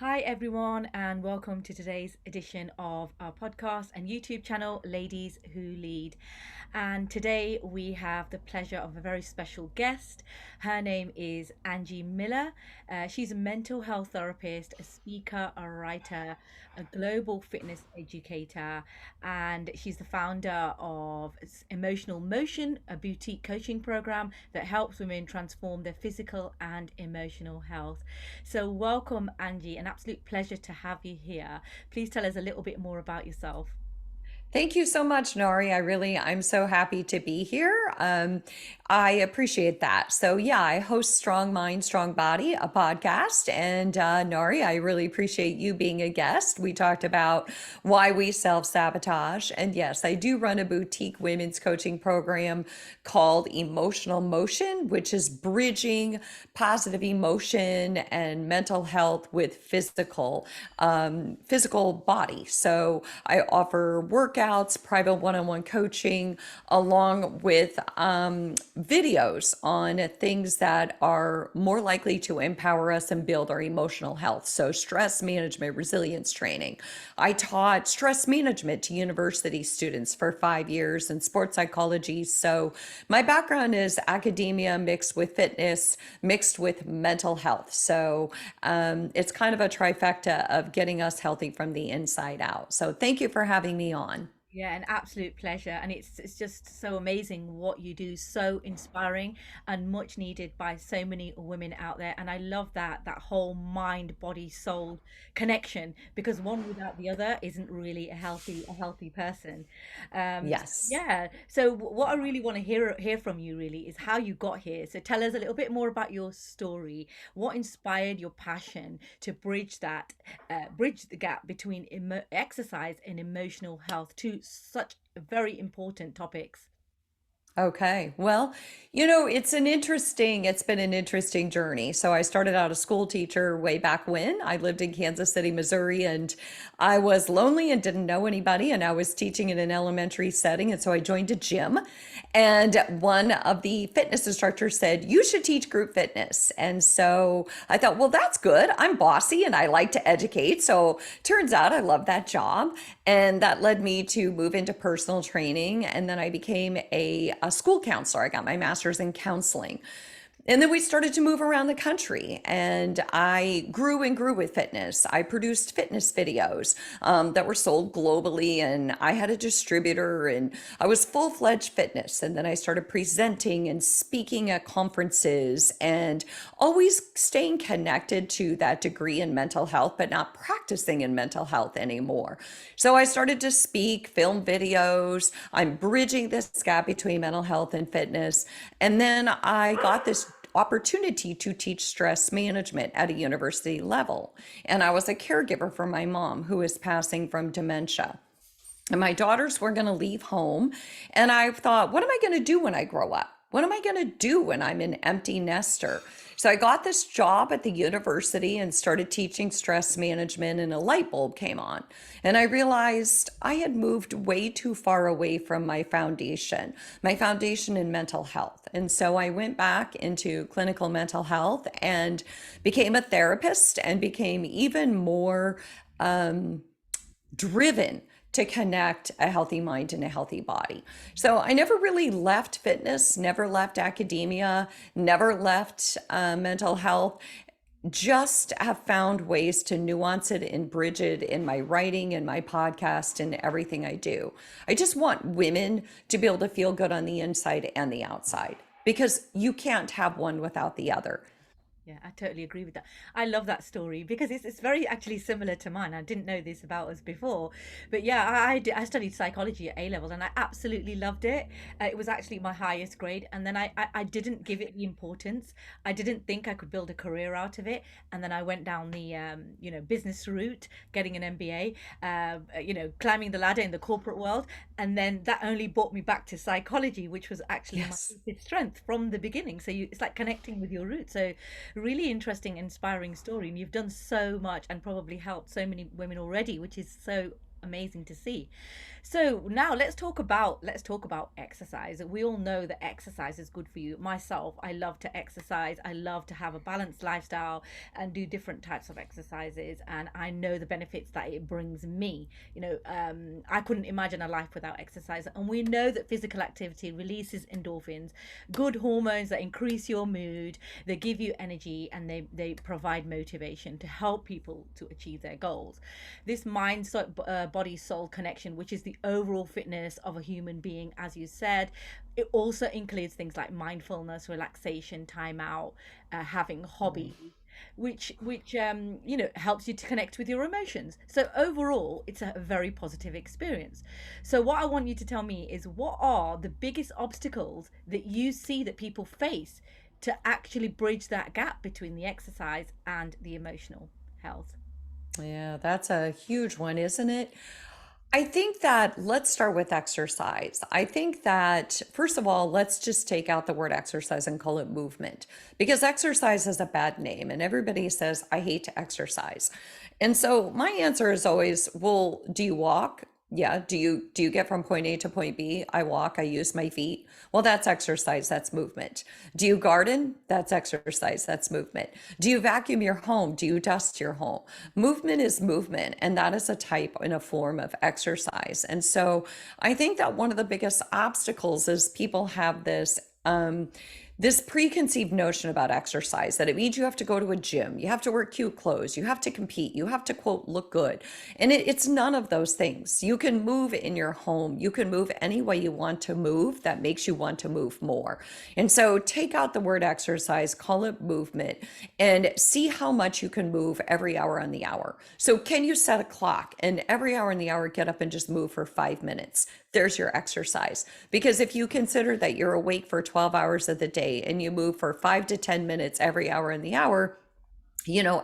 Hi, everyone, and welcome to today's edition of our podcast and YouTube channel, Ladies Who Lead. And today we have the pleasure of a very special guest. Her name is Angie Miller. She's a mental health therapist, a speaker, a writer, a global fitness educator, and she's the founder of Emotional Motion, a boutique coaching program that helps women transform their physical and emotional health. So, welcome, Angie. An absolute pleasure to have you here. Please tell us a little bit more about yourself. Thank you so much, Nari. I'm so happy to be here. I appreciate that. So, yeah, I host Strong Mind, Strong Body, a podcast. And Nari, I really appreciate you being a guest. We talked about why we self sabotage. And yes, I do run a boutique women's coaching program called Emotional Motion, which is bridging positive emotion and mental health with physical body. So I offer workouts, private one-on-one coaching, along with videos on things that are more likely to empower us and build our emotional health. So stress management, resilience training. I taught stress management to university students for 5 years and sports psychology. So my background is academia mixed with fitness, mixed with mental health. So it's kind of a trifecta of getting us healthy from the inside out. So thank you for having me on. Yeah, an absolute pleasure. And it's just so amazing what you do, so inspiring and much needed by so many women out there. And I love that whole mind, body, soul connection, because one without the other isn't really a healthy person. Yes. Yeah. So what I really want to hear from you really is how you got here. So tell us a little bit more about your story. What inspired your passion to bridge the gap between exercise and emotional health, two such very important topics. Okay. Well, it's been an interesting journey. So I started out a school teacher way back when. I lived in Kansas City, Missouri, and I was lonely and didn't know anybody. And I was teaching in an elementary setting. And so I joined a gym. And one of the fitness instructors said, "You should teach group fitness." And so I thought, well, that's good. I'm bossy and I like to educate. So turns out I love that job. And that led me to move into personal training. And then I became a school counselor. I got my master's in counseling. And then we started to move around the country, and I grew and grew with fitness. I produced fitness videos that were sold globally, and I had a distributor, and I was full-fledged fitness. And then I started presenting and speaking at conferences, and always staying connected to that degree in mental health, but not practicing in mental health anymore. So I started to speak, film videos. I'm bridging this gap between mental health and fitness. And then I got this opportunity to teach stress management at a university level. And I was a caregiver for my mom who is passing from dementia. And my daughters were going to leave home. And I thought, what am I going to do when I grow up? What am I going to do when I'm an empty nester? So I got this job at the university and started teaching stress management, and a light bulb came on. And I realized I had moved way too far away from my foundation in mental health. And so I went back into clinical mental health and became a therapist and became even more driven to connect a healthy mind and a healthy body. So I never really left fitness, never left academia, never left mental health. Just have found ways to nuance it and bridge it in my writing and my podcast and everything I do. I just want women to be able to feel good on the inside and the outside, because you can't have one without the other. Yeah, I totally agree with that. I love that story because it's very actually similar to mine. I didn't know this about us before, but yeah, I studied psychology at A levels and I absolutely loved it. It was actually my highest grade, and then I didn't give it the importance. I didn't think I could build a career out of it, and then I went down the business route, getting an MBA, climbing the ladder in the corporate world, and then that only brought me back to psychology, which was actually my Yes. deepest strength from the beginning. So it's like connecting with your roots. So really interesting, inspiring story. And you've done so much and probably helped so many women already, which is so amazing to see. So now let's talk about exercise. We all know that exercise is good for you. Myself, I love to exercise. I love to have a balanced lifestyle and do different types of exercises, and I know the benefits that it brings me. I couldn't imagine a life without exercise, and we know that physical activity releases endorphins, good hormones that increase your mood, they give you energy, and they provide motivation to help people to achieve their goals. This mind body soul connection, which is the overall fitness of a human being, as you said, it also includes things like mindfulness, relaxation, time out, having hobbies, which helps you to connect with your emotions. So overall, it's a very positive experience. So what I want you to tell me is, what are the biggest obstacles that you see that people face to actually bridge that gap between the exercise and the emotional health? Yeah, that's a huge one, isn't it? I think that let's start with exercise. I think that, first of all, let's just take out the word exercise and call it movement, because exercise has a bad name and everybody says, I hate to exercise. And so my answer is always, well, do you walk? Yeah. Do you get from point A to point B? I walk, I use my feet. Well, that's exercise, that's movement. Do you garden? That's exercise, that's movement. Do you vacuum your home? Do you dust your home? Movement is movement, and that is a type and a form of exercise. And so I think that one of the biggest obstacles is people have this preconceived notion about exercise, that it means you have to go to a gym, you have to wear cute clothes, you have to compete, you have to, quote, look good. And it's none of those things. You can move in your home, you can move any way you want to move that makes you want to move more. And so take out the word exercise, call it movement, and see how much you can move every hour on the hour. So can you set a clock and every hour on the hour get up and just move for 5 minutes? There's your exercise. Because if you consider that you're awake for 12 hours of the day and you move for 5 to 10 minutes every hour in the hour,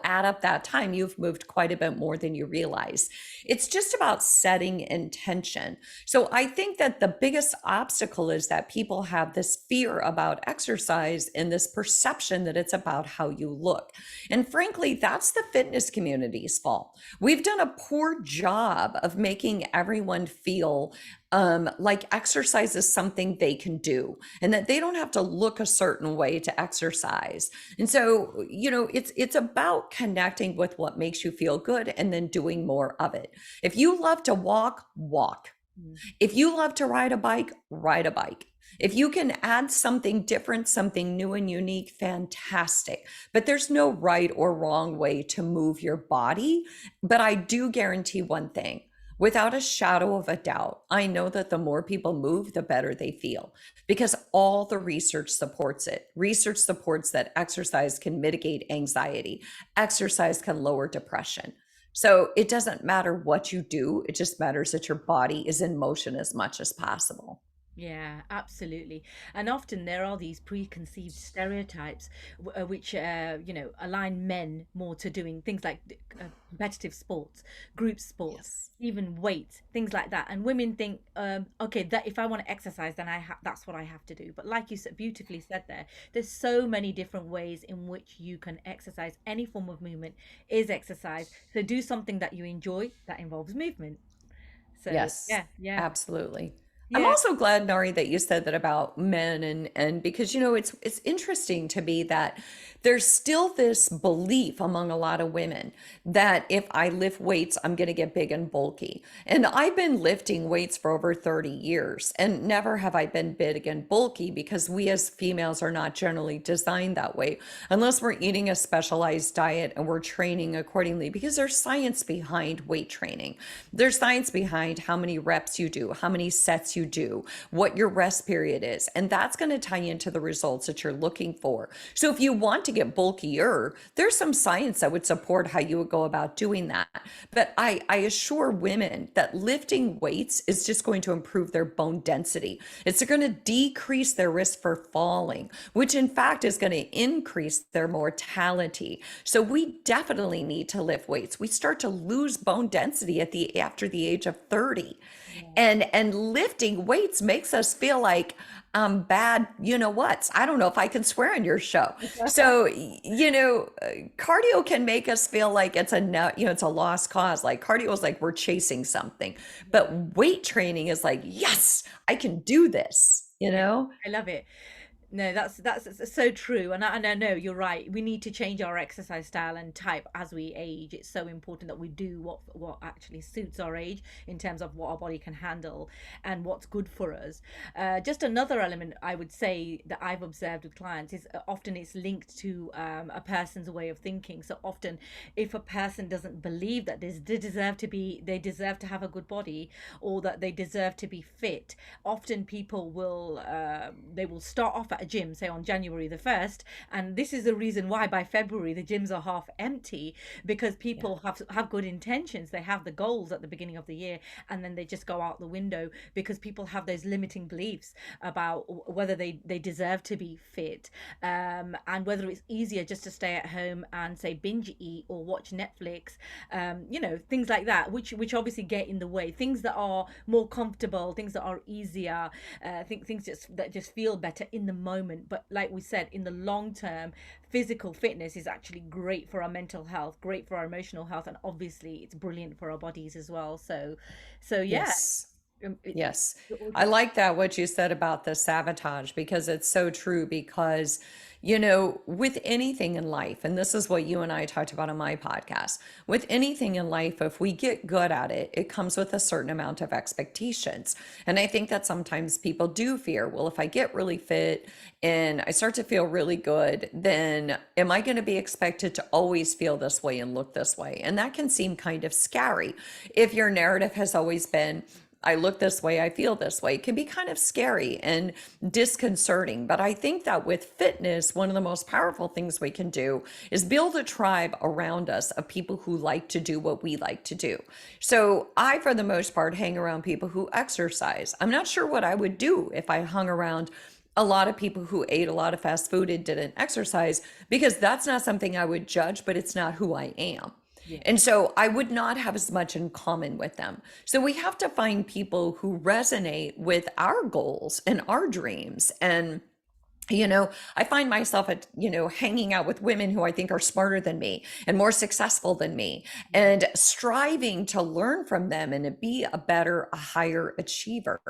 add up that time, you've moved quite a bit more than you realize. It's just about setting intention. So I think that the biggest obstacle is that people have this fear about exercise and this perception that it's about how you look. And frankly, that's the fitness community's fault. We've done a poor job of making everyone feel like exercise is something they can do and that they don't have to look a certain way to exercise. And so, it's about connecting with what makes you feel good and then doing more of it. If you love to walk, walk. If you love to ride a bike, ride a bike. If you can add something different, something new and unique, fantastic. But there's no right or wrong way to move your body. But I do guarantee one thing. Without a shadow of a doubt, I know that the more people move, the better they feel, because all the research supports it. Research supports that exercise can mitigate anxiety. Exercise can lower depression. So it doesn't matter what you do. It just matters that your body is in motion as much as possible. Yeah, absolutely. And often there are these preconceived stereotypes which, align men more to doing things like competitive sports, group sports, Yes. even weights, things like that. And women think, okay, that if I want to exercise, then that's what I have to do. But like you said, beautifully said there, there's so many different ways in which you can exercise. Any form of movement is exercise. So do something that you enjoy that involves movement. So Yes, yeah, yeah, absolutely. I'm yeah. also glad, Nari, that you said that about men and because it's interesting to me that there's still this belief among a lot of women that if I lift weights, I'm going to get big and bulky. And I've been lifting weights for over 30 years and never have I been big and bulky because we as females are not generally designed that way unless we're eating a specialized diet and we're training accordingly, because there's science behind weight training. There's science behind how many reps you do, how many sets you do, what your rest period is. And that's going to tie into the results that you're looking for. So if you want to get bulkier, there's some science that would support how you would go about doing that. But I assure women that lifting weights is just going to improve their bone density. It's going to decrease their risk for falling, which in fact is going to increase their mortality. So we definitely need to lift weights. We start to lose bone density after the age of 30. Yeah. And lifting lifting weights makes us feel like bad, you know what? I don't know if I can swear on your show. So, cardio can make us feel like it's a no, it's a lost cause. Like cardio is like we're chasing something, but weight training is like, yes, I can do this, you Yeah, know? I love it. No, that's so true, and I know you're right. We need to change our exercise style and type as we age. It's so important that we do what actually suits our age in terms of what our body can handle and what's good for us. Just another element I would say that I've observed with clients is often it's linked to a person's way of thinking. So often, if a person doesn't believe that they deserve to have a good body, or that they deserve to be fit, often people will they will start off at a gym, say on January the 1st, and this is the reason why by February the gyms are half empty, because Yeah. people have good intentions, they have the goals at the beginning of the year, and then they just go out the window because people have those limiting beliefs about whether they deserve to be fit, and whether it's easier just to stay at home and say binge eat or watch Netflix, things like that, which obviously get in the way. Things that are more comfortable, things that are easier, things that just feel better in the moment. But like we said, in the long term, physical fitness is actually great for our mental health, great for our emotional health, and obviously it's brilliant for our bodies as well. So yeah, Yes. it Yes. all I just like that what you said about the sabotage because it's so true because with anything in life, and this is what you and I talked about on my podcast, with anything in life, if we get good at it, it comes with a certain amount of expectations. And I think that sometimes people do fear, well, if I get really fit and I start to feel really good, then am I going to be expected to always feel this way and look this way? And that can seem kind of scary if your narrative has always been, I look this way, I feel this way. It can be kind of scary and disconcerting. But I think that with fitness, one of the most powerful things we can do is build a tribe around us of people who like to do what we like to do. So I, for the most part, hang around people who exercise. I'm not sure what I would do if I hung around a lot of people who ate a lot of fast food and didn't exercise, because that's not something I would judge, but it's not who I am. yeah. And so I would not have as much in common with them. So we have to find people who resonate with our goals and our dreams. And I find myself hanging out with women who I think are smarter than me and more successful than me and striving to learn from them and to be a higher achiever.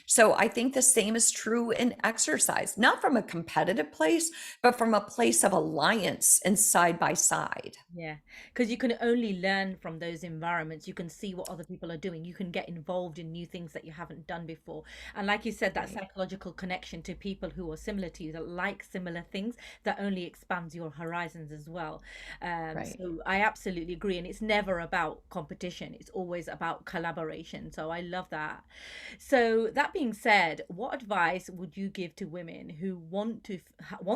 So I think the same is true in exercise, not from a competitive place, but from a place of alliance and side by side. Yeah, because you can only learn from those environments. You can see what other people are doing. You can get involved in new things that you haven't done before. And like you said, that Right. psychological connection to people who are similar to you, that like similar things, that only expands your horizons as well. Right. So I absolutely agree. And it's never about competition, it's always about collaboration. So I love that. So that being said, what advice would you give to women who want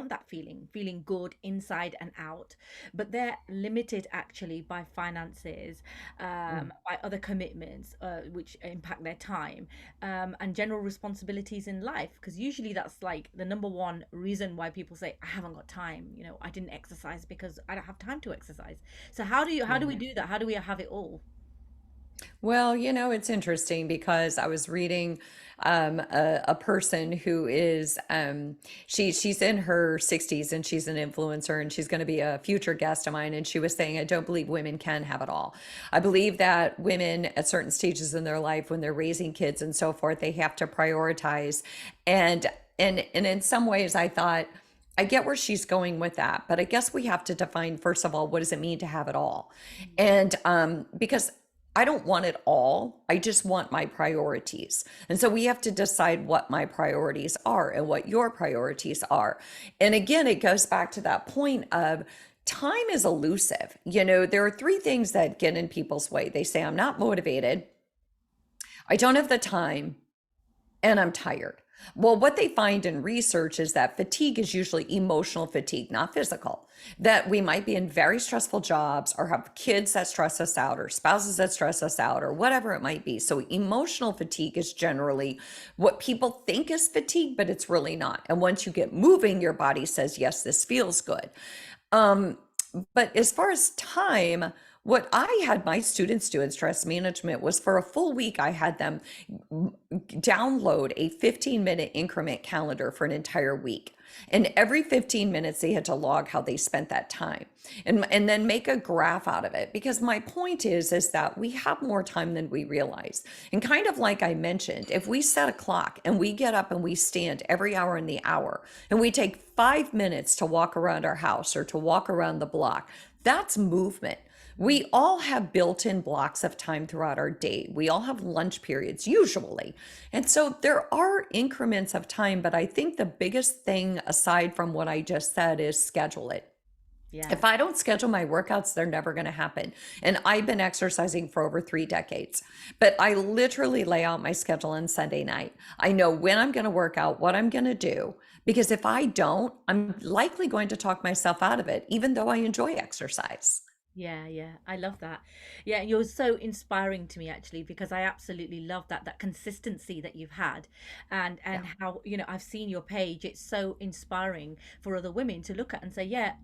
that feeling good inside and out, but they're limited actually by finances, Mm. by other commitments, which impact their time, and general responsibilities in life? Because usually that's like the number one reason why people say, I haven't got time. I didn't exercise because I don't have time to exercise. So how do we Yeah. do that? How do we have it all? Well, it's interesting because I was reading a person who is she's in her 60s and she's an influencer and she's going to be a future guest of mine. And she was saying, I don't believe women can have it all. I believe that women at certain stages in their life, when they're raising kids and so forth, they have to prioritize. And in some ways, I thought, I get where she's going with that, but I guess we have to define, first of all, what does it mean to have it all? And because I don't want it all. I just want my priorities. And so we have to decide what my priorities are and what your priorities are. And again, it goes back to that point of time is elusive. There are three things that get in people's way. They say, I'm not motivated, I don't have the time, and I'm tired. Well, what they find in research is that fatigue is usually emotional fatigue, not physical. That we might be in very stressful jobs or have kids that stress us out or spouses that stress us out or whatever it might be. So, emotional fatigue is generally what people think is fatigue, but it's really not. And once you get moving, your body says, yes, this feels good. Um, but as far as time, What I had my students do in stress management was for a full week, I had them download a 15-minute increment calendar for an entire week. And every 15 minutes, they had to log how they spent that time and then make a graph out of it. Because my point is that we have more time than we realize. And kind of like I mentioned, if we set a clock and we get up and we stand every hour in the hour and we take 5 minutes to walk around our house or to walk around the block, that's movement. We all have built-in blocks of time throughout our day. We all have lunch periods, usually. And so there are increments of time, but I think the biggest thing aside from what I just said is schedule it. Yeah. If I don't schedule my workouts, they're never going to happen. And I've been exercising for over 3 decades, but I literally lay out my schedule on Sunday night. I know when I'm going to work out, what I'm going to do, because if I don't, I'm likely going to talk myself out of it, even though I enjoy exercise. Yeah, yeah, I love that. Yeah, and you're so inspiring to me actually because I absolutely love that consistency that you've had, and Yeah. how I've seen your page. It's so inspiring for other women to look at and say, yeah,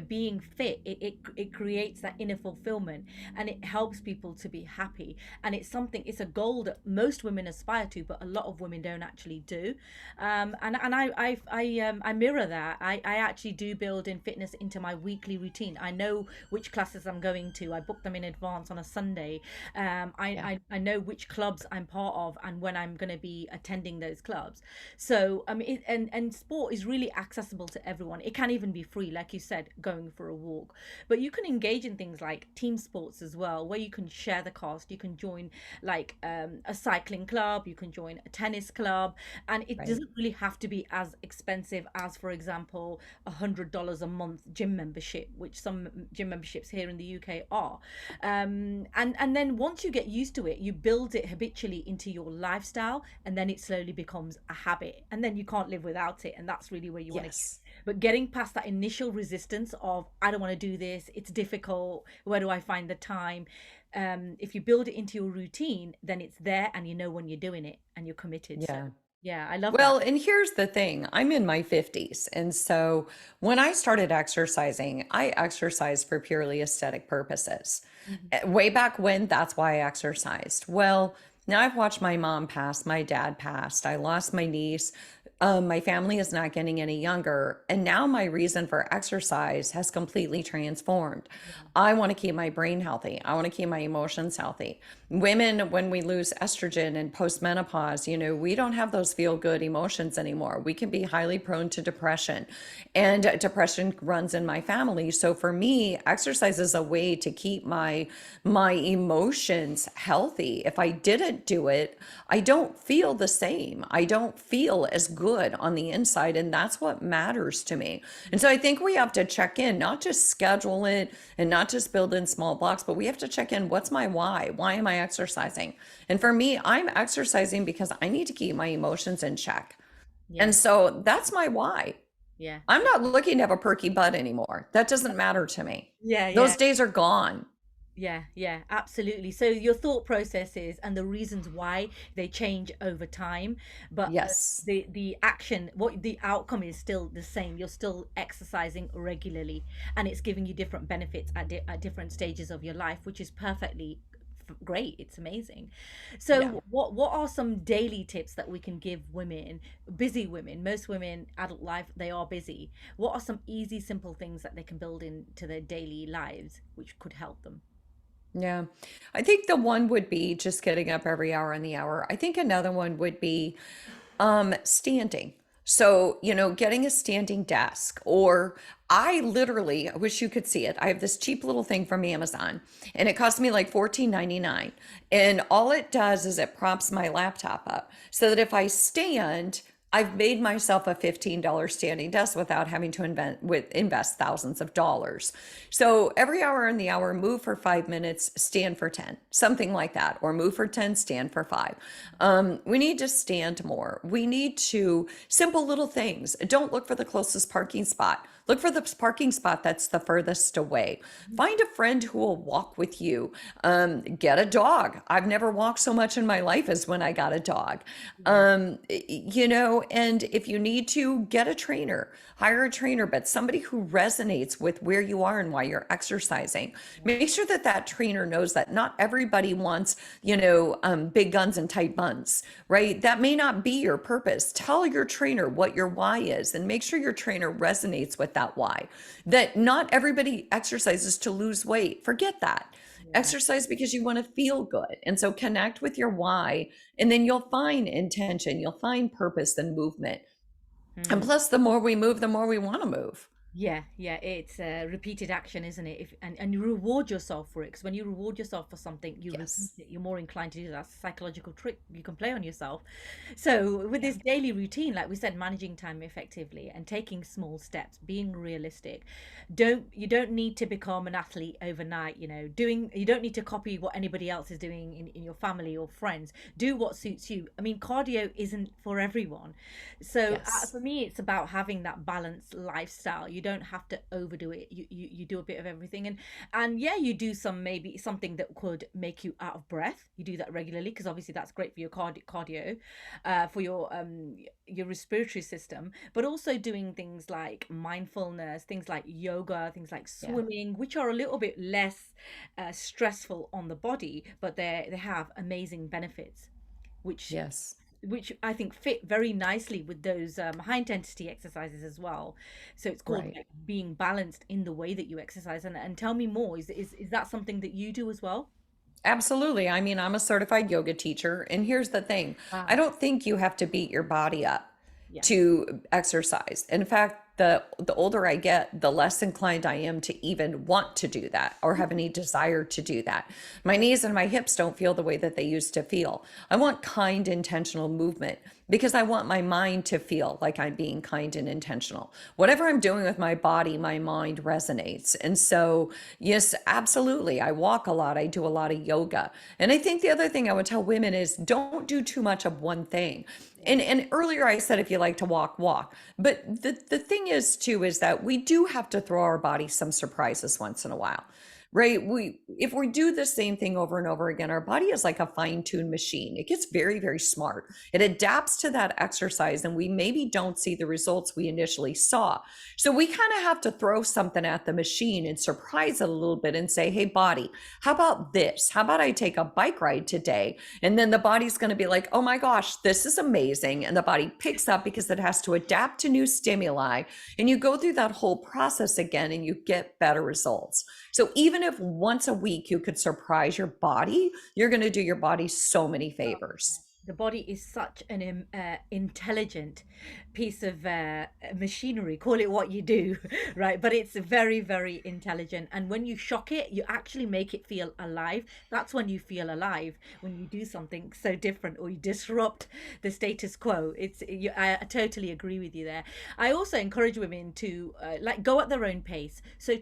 being fit, it creates that inner fulfillment, and it helps people to be happy, and it's a goal that most women aspire to, but a lot of women don't actually do. And I mirror that. I actually do build in fitness into my weekly routine. I know which classes I'm going to. I book them in advance on a Sunday. Yeah. I know which clubs I'm part of and when I'm going to be attending those clubs. So and sport is really accessible to everyone. It can even be free, like you said, going for a walk. But you can engage in things like team sports as well, where you can share the cost. You can join like a cycling club. You can join a tennis club, and it Right. doesn't really have to be as expensive as, for example, $100 a month gym membership, which some gym memberships here in the UK are. And then once you get used to it, you build it habitually into your lifestyle, and then it slowly becomes a habit, and then you can't live without it, and that's really where you want to get. Yes. But getting past that initial resistance of I don't want to do this, it's difficult, where do I find the time? If you build it into your routine, then it's there, and you know when you're doing it, and you're committed. So Yeah. yeah, I love that. Well, and here's the thing. I'm in my 50s. And so when I started exercising, I exercised for purely aesthetic purposes. Mhm. Way back when, that's why I exercised. Well, now I've watched my mom pass, my dad passed, I lost my niece. My family is not getting any younger. And now my reason for exercise has completely transformed. Yeah. I want to keep my brain healthy. I want to keep my emotions healthy. Women, when we lose estrogen and postmenopause, we don't have those feel good emotions anymore. We can be highly prone to depression, and depression runs in my family. So for me, exercise is a way to keep my emotions healthy. If I didn't do it, I don't feel the same. I don't feel as good on the inside. And that's what matters to me. And so I think we have to check in, not just schedule it and not just build in small blocks, but we have to check in. What's my why? Why am I exercising? And for me, I'm exercising because I need to keep my emotions in check. Yeah. And so that's my why. Yeah. I'm not looking to have a perky butt anymore. That doesn't matter to me. Yeah. Yeah. Those days are gone. Yeah, yeah, absolutely. So your thought processes and the reasons why they change over time, but Yes. the action, what the outcome is still the same. You're still exercising regularly, and it's giving you different benefits at different stages of your life, which is perfectly great. It's amazing. Yeah. So what are some daily tips that we can give women, busy women? Most women, adult life, they are busy. What are some easy, simple things that they can build into their daily lives, which could help them? Yeah. I think the one would be just getting up every hour in the hour. I think another one would be standing. So, getting a standing desk, or I literally, I wish you could see it. I have this cheap little thing from Amazon, and it cost me like 14.99. And all it does is it props my laptop up so that if I stand, I've made myself a $15 standing desk without having to invest thousands of dollars. So every hour in the hour, move for 5 minutes, stand for 10, something like that, or move for 10, stand for 5. We need to stand more. We need to, simple little things. Don't look for the closest parking spot. Look for the parking spot that's the furthest away. Find a friend who will walk with you. Get a dog. I've never walked so much in my life as when I got a dog. Yeah. And if you need to, get a trainer, hire a trainer, but somebody who resonates with where you are and why you're exercising. Make sure that that trainer knows that not everybody wants, big guns and tight buns, right? That may not be your purpose. Tell your trainer what your why is and make sure your trainer resonates with that why. That not everybody exercises to lose weight. Forget that. Yeah. Exercise because you want to feel good. And so connect with your why, and then you'll find intention, you'll find purpose and movement. And Hmm. plus, the more we move, the more we want to move. Yeah, yeah, it's repeated action, isn't it? And you reward yourself for it, because when you reward yourself for something, you repeat Yes. it. You're more inclined to do that. That's a psychological trick you can play on yourself. So with Yeah. this daily routine, like we said, managing time effectively and taking small steps, being realistic. You don't need to become an athlete overnight, you don't need to copy what anybody else is doing in your family or friends. Do what suits you. I mean, cardio isn't for everyone. So Yes. for me, it's about having that balanced lifestyle. You don't have to overdo it. You do a bit of everything, and yeah, you do maybe something that could make you out of breath. You do that regularly, because obviously that's great for your cardio, for your respiratory system. But also doing things like mindfulness, things like yoga, things like Yeah. swimming, which are a little bit less stressful on the body, but they have amazing benefits, which Yes. which I think fit very nicely with those high intensity exercises as well. So it's called Right. like being balanced in the way that you exercise. And tell me more. Is that something that you do as well? Absolutely. I mean, I'm a certified yoga teacher. And here's the thing, I Wow. don't think you have to beat your body up Yeah. to exercise. In fact, the older I get, the less inclined I am to even want to do that or have any desire to do that. My knees and my hips don't feel the way that they used to feel. I want kind, intentional movement because I want my mind to feel like I'm being kind and intentional. Whatever I'm doing with my body, my mind resonates. And so, yes, absolutely. I walk a lot. I do a lot of yoga. And I think the other thing I would tell women is don't do too much of one thing. Yeah. And earlier I said if you like to walk, walk. But the thing is too is that we do have to throw our body some surprises once in a while. Right? We if we do the same thing over and over again, our body is like a fine-tuned machine. It gets very, very smart. It adapts to that exercise and we maybe don't see the results we initially saw. So we kind of have to throw something at the machine and surprise it a little bit and say, "Hey body, how about this? How about I take a bike ride today?" And then the body's going to be like, "Oh my gosh, this is amazing." And the body picks up because it has to adapt to new stimuli. And you go through that whole process again and you get better results. So even if once a week you could surprise your body, you're going to do your body so many favors. The body is such an intelligent piece of machinery. Call it what you do, right? But it's very, very intelligent. And when you shock it, you actually make it feel alive. That's when you feel alive, when you do something so different or you disrupt the status quo. I totally agree with you there. I also encourage women to like go at their own pace. So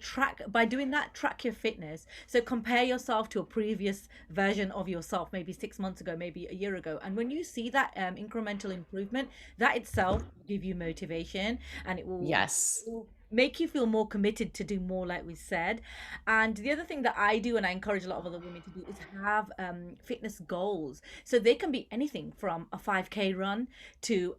by doing that, track your fitness. So compare yourself to a previous version of yourself, maybe 6 months ago, maybe a year ago. And when you see that incremental improvement, that itself will give you motivation, and Yes. it will make you feel more committed to do more, like we said. And the other thing that I do, and I encourage a lot of other women to do, is have fitness goals. So they can be anything from a 5K run to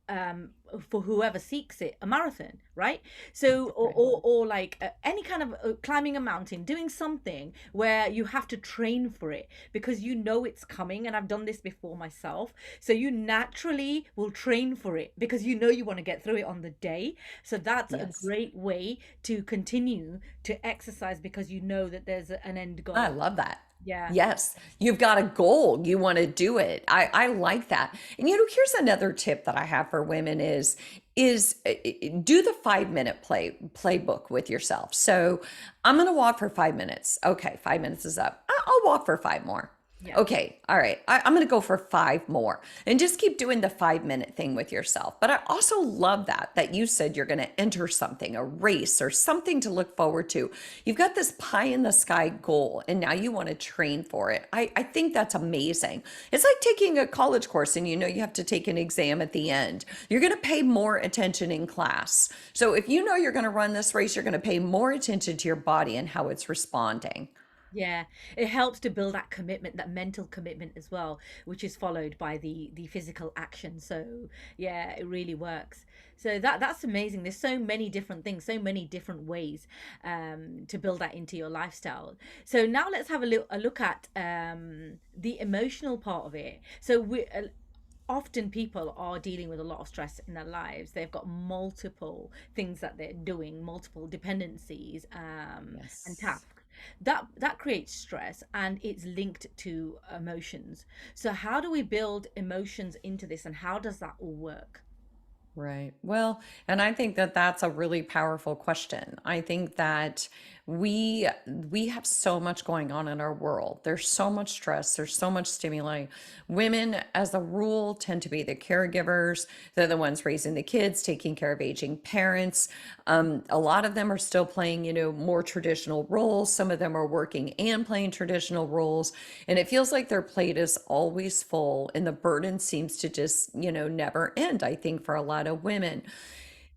um for whoever seeks it, a marathon, right? So Right. or like any kind of climbing a mountain, doing something where you have to train for it because you know it's coming. And I've done this before myself, so you naturally will train for it because you know you want to get through it on the day. So that's a Yes. great way to continue to exercise, because you know that there's an end I goal. love that. Yeah. Yes, you've got a goal. You want to do it. I like that. And here's another tip that I have for women is do the 5 minute playbook with yourself. So I'm going to walk for 5 minutes. Okay, 5 minutes is up. I'll walk for five more. Yeah. Okay, all right. I'm going to go for five more and just keep doing the 5 minute thing with yourself. But I also love that you said you're going to enter something, a race or something to look forward to. You've got this pie in the sky goal and now you want to train for it. I think that's amazing. It's like taking a college course and you know you have to take an exam at the end. You're going to pay more attention in class. So if you know you're going to run this race, you're going to pay more attention to your body and how it's responding. Yeah, it helps to build that commitment, that mental commitment as well, which is followed by the physical action. So yeah, it really works. So that's amazing. There's so many different things, so many different ways to build that into your lifestyle. So now let's have a look at the emotional part of it. So we often people are dealing with a lot of stress in their lives. They've got multiple things that they're doing, multiple dependencies and Yes. tasks. That creates stress and it's linked to emotions. So how do we build emotions into this and how does that all work? Right. Well, and I think that that's a really powerful question. I think that we have so much going on in our world. There's so much stress, there's so much stimuli. Women as a rule tend to be the caregivers. They're the ones raising the kids, taking care of aging parents. A lot of them are still playing, more traditional roles. Some of them are working and playing traditional roles. And it feels like their plate is always full and the burden seems to just, never end, I think, for a lot of women.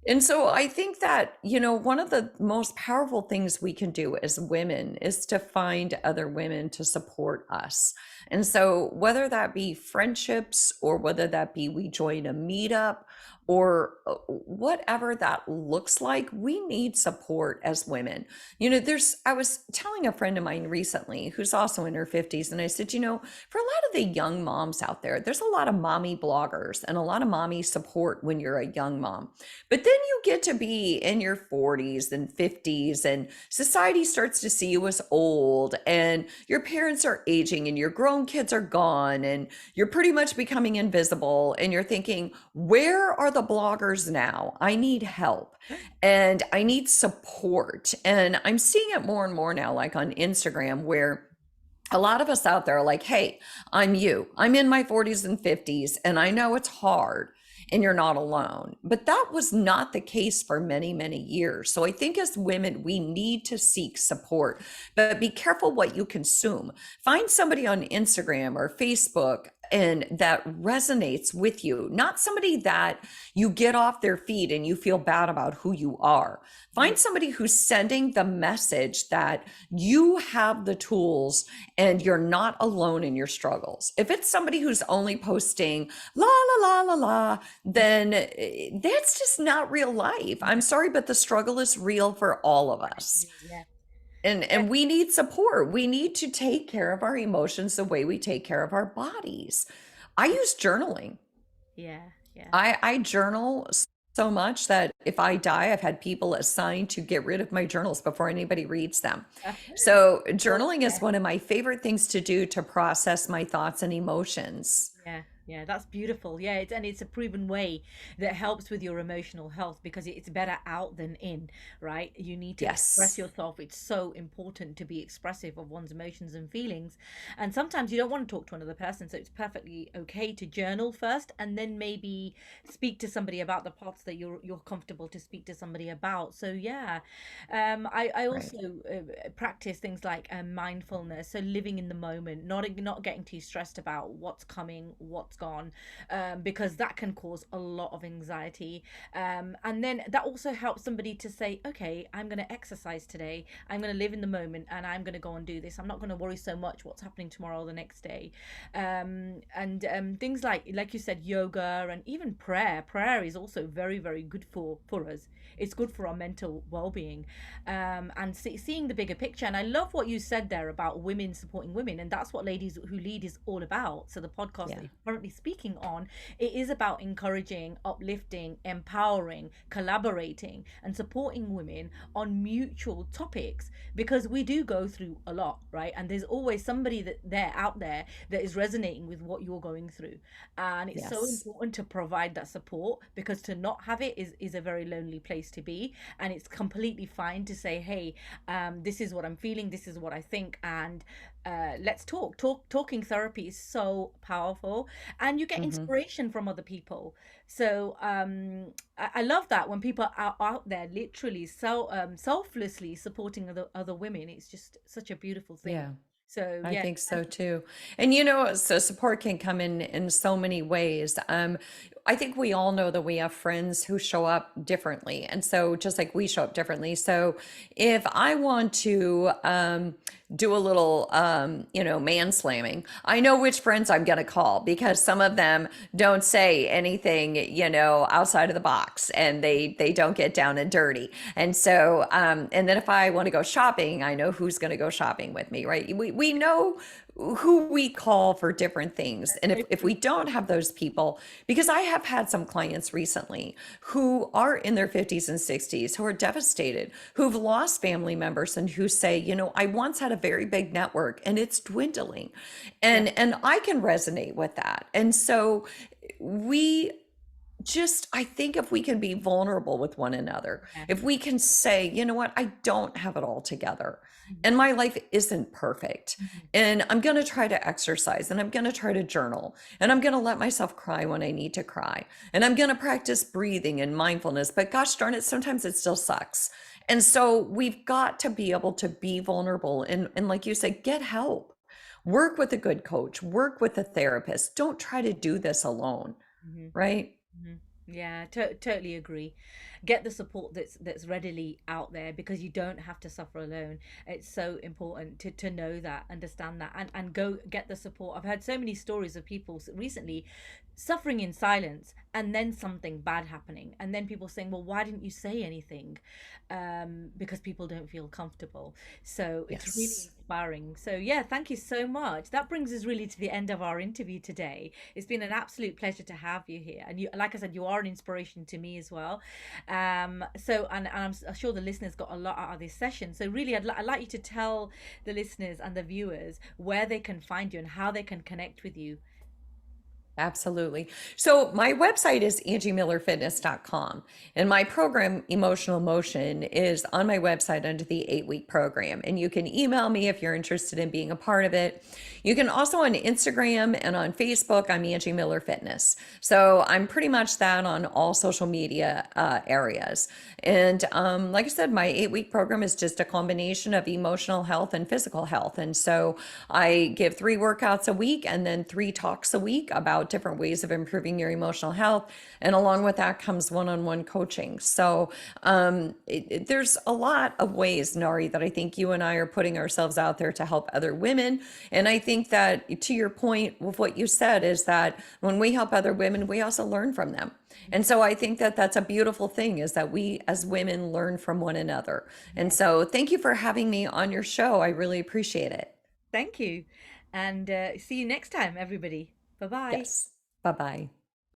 And so I think that, one of the most powerful things we can do as women is to find other women to support us. And so whether that be friendships or whether that be we join a meetup or whatever that looks like, we need support as women. I was telling a friend of mine recently who's also in her 50s, and I said, for a lot of the young moms out there, there's a lot of mommy bloggers and a lot of mommy support when you're a young mom. But then you get to be in your 40s and 50s, and society starts to see you as old, and your parents are aging, and your grown kids are gone, and you're pretty much becoming invisible. And you're thinking, where are the bloggers now? I need help and I need support. And I'm seeing it more and more now, like on Instagram, where a lot of us out there are like, hey, I'm you. I'm in my 40s and 50s, and I know it's hard and you're not alone. But that was not the case for many, many years. So I think as women, we need to seek support, but be careful what you consume. Find somebody on Instagram or Facebook and that resonates with you, not somebody that you get off their feed and you feel bad about who you are. Yeah. Find somebody who's sending the message that you have the tools and you're not alone in your struggles. If it's somebody who's only posting la la la la la, then that's just not real life. I'm sorry, but the struggle is real for all of us. Yeah. And we need support. We need to take care of our emotions the way we take care of our bodies. I use journaling. Yeah. Yeah. I journal so much that if I die, I've had people assigned to get rid of my journals before anybody reads them. So journaling is Yeah. one of my favorite things to do to process my thoughts and emotions. Yeah, yeah, that's beautiful. Yeah, and it's a proven way that helps with your emotional health because it's better out than in, right? You need to express Yes. yourself. It's so important to be expressive of one's emotions and feelings. And sometimes you don't want to talk to another person, so it's perfectly okay to journal first and then maybe speak to somebody about the parts that you're comfortable to speak to somebody about. So yeah, I Right. also practice things like mindfulness, so living in the moment, not getting too stressed about what's coming, what's gone, because that can cause a lot of anxiety. And then that also helps somebody to say, okay, I'm going to exercise today. I'm going to live in the moment, and I'm going to go and do this. I'm not going to worry so much what's happening tomorrow or the next day. And things like you said, yoga and even prayer. Prayer is also very, very good for us. It's good for our mental well-being, and seeing the bigger picture. And I love what you said there about women supporting women, and that's what Ladies Who Lead is all about. So the podcast that Yeah. you're currently currently speaking on, it is about encouraging, uplifting, empowering, collaborating, and supporting women on mutual topics, because we do go through a lot, right? And there's always somebody that there out there that is resonating with what you're going through. And it's so Yes. important to provide that support, because to not have it is a very lonely place to be. And it's completely fine to say, hey, this is what I'm feeling, this is what I think, and let's talking therapy is so powerful, and you get Hmm. inspiration from other people. So I love that when people are out there literally so selflessly supporting other women. It's just such a beautiful thing. Yeah. So I yeah, think thank so you. too. And so support can come in so many ways. I think we all know that we have friends who show up differently. And so just like we show up differently. So if I want to do a little man slamming, I know which friends I'm gonna call because some of them don't say anything, outside of the box and they don't get down and dirty. And so and then if I want to go shopping, I know who's gonna go shopping with me, right? We know who we call for different things. And So if true. we don't have those people, because I have had some clients recently who are in their 50s and 60s who are devastated, who've lost family members and who say, I once had a very big network and it's dwindling. Yeah, And I can resonate with that. And so we I think if we can be vulnerable with one another, yeah. if we can say, you know what, I don't have it all together Mhm, and my life isn't perfect. mhm. And I'm going to try to exercise and I'm going to try to journal and I'm going to let myself cry when I need to cry. And I'm going to practice breathing and mindfulness. But gosh darn it, sometimes it still sucks. And so we've got to be able to be vulnerable and like you said, get help. Work with a good coach, work with a therapist. Don't try to do this alone, Mhm, right? mhm. Yeah, totally agree. Get the support that's readily out there, because you don't have to suffer alone. It's so important to know that, understand that, and go get the support. I've heard so many stories of people recently suffering in silence, and then something bad happening, and then people saying, well, why didn't you say anything? Because people don't feel comfortable. So it's really Yes. inspiring. So yeah, thank you so much. That brings us really to the end of our interview today. It's been an absolute pleasure to have you here, and you, like I said, you are an inspiration to me as well. So and I'm sure the listeners got a lot out of this session. So really, I'd like you to tell the listeners and the viewers where they can find you and how they can connect with you. Absolutely. So my website is angiemillerfitness.com and my program Emotional Motion is on my website under the 8-week program. And you can email me if you're interested in being a part of it. You can also on Instagram and on Facebook, I'm Angie Miller Fitness. So I'm pretty much that on all social media areas. And like I said, my 8-week program is just a combination of emotional health and physical health. And so I give 3 workouts a week and then 3 talks a week about different ways of improving your emotional health. And along with that comes one-on-one coaching. So there's a lot of ways, Nari, that I think you and I are putting ourselves out there to help other women. And I think that to your point with what you said is that when we help other women, we also learn from them. And so I think that that's a beautiful thing is that we as women learn from one another. And Yeah, so thank you for having me on your show. I really appreciate it. thank you, and see you next time, everybody. Bye bye. Yes. Bye bye.